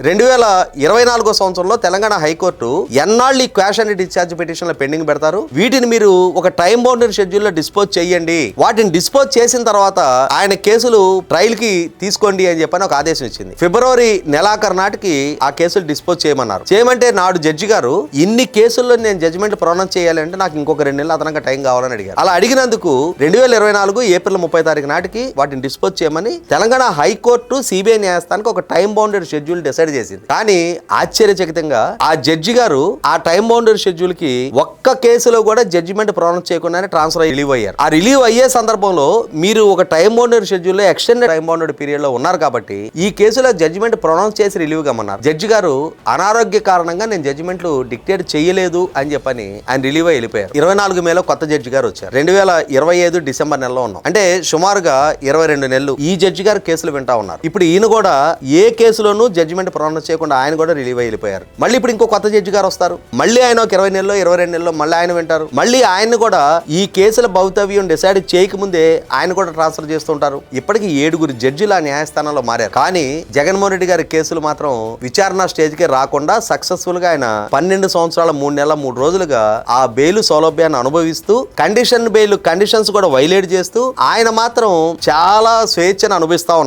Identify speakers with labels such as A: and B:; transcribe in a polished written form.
A: 2024 సంవత్సరంలో తెలంగాణ హైకోర్టు ఎన్నాళ్ళు ఈ క్వాష్ అండ్ డిశ్చార్జ్ పిటిషన్ల పెండింగ్ పెడతారు, వీటిని మీరు ఒక టైం బౌండరీ షెడ్యూల్లో డిస్పోజ్ చేయండి, వాటిని డిస్పోజ్ చేసిన తర్వాత ఆయన కేసులు ట్రయల్ కి తీసుకోండి అని చెప్పని ఒక ఆదేశం ఇచ్చింది. ఫిబ్రవరి నెలాఖరు నాటికి ఆ కేసులు డిస్పోజ్ చేయమన్నారు. చేయమంటే నాడు జడ్జి గారు ఇన్ని కేసుల్లో నేను జడ్జిమెంట్ ప్రొనౌన్స్ చేయాలంటే నాకు ఇంకొక 2 నెలలు అదనంగా టైం కావాలని అడిగారు. అలా అడిగినందుకు 2024 ఏప్రిల్ 30 తారీఖు నాటికి వాటిని డిస్పోజ్ చేయమని తెలంగాణ హైకోర్టు సిబిఐ న్యాయస్థానానికి ఒక టైం బౌండరీ షెడ్యూల్ డిసైడ్ చేసింది. కానీ ఆశ్చర్యచకితంగా ఆ జడ్జి గారు ఆ టైం బౌండరీ షెడ్యూల్ కి ఒక్క కేసులో కూడా జడ్జిమెంట్ ప్రొనౌన్స్ చేయకుండానే ట్రాన్స్ఫర్ రిలీవ్ అయ్యారు. ఆ రిలీవ్ అయ్యే సందర్భంలో మీరు ఒక టైం బౌండరీ షెడ్యూల్ లో ఎక్స్టెండెడ్ టైం బౌండరీ పీరియడ్ లో ఉన్నారు కాబట్టి ఈ కేసులో జడ్జిమెంట్ ప్రొనౌన్స్ చేసి రిలీవ్ కమ్మన్నారు. జడ్జి గారు అనారోగ్య కారణంగా నేను జడ్జిమెంట్లు డిక్టేట్ చేయలేదు అని చెప్పని ఆయన రిలీవ్ అయి వెళ్ళిపోయారు. 24 మేలో కొత్త జడ్జి గారు వచ్చారు. 2025 డిసెంబర్ నెలలో ఉన్నాం. అంటే సుమారుగా 22 నెలలు ఈ జడ్జి గారు కేసులు వింటా ఉన్నారు. ఇప్పుడు ఈయన కూడా ఏ కేసులోనూ జడ్జిమెంట్ ప్రొనౌన్స్ చేయకుండా ఆయన కూడా రిలీవ్ అయి వెళ్ళిపోయారు. మళ్ళీ ఇప్పుడు ఇంకో కొత్త జడ్జి గారు వస్తారు. మళ్ళీ ఆయన ఒక 20 నెలలో 22 నెలలో మళ్ళీ ఆయన వింటారు. మళ్ళీ ఆయన కూడా ఈ కేసుల భవితవ్యం డిసైడ్ చేయకముందే ఆయన కూడా ట్రాన్స్ఫర్ చేస్తుంటారు. ఇప్పటికి 7 జడ్జిలు ఆ న్యాయస్థానంలో మారారు. కానీ జగన్మోహన్ రెడ్డి గారి కేసులు మాత్రం విచారణ స్టేజ్ కి రాకుండా సక్సెస్ఫుల్ గా ఆయన 12 సంవత్సరాల 3 నెలల 3 రోజులుగా ఆ బెయిల్ సౌలభ్యాన్ని అనుభవిస్తూ కండిషన్ బెయిల్ కండిషన్స్ కూడా వైలేట్ చేస్తూ ఆయన మాత్రం చాలా స్వేచ్ఛను అనుభవిస్తా ఉన్నాడు.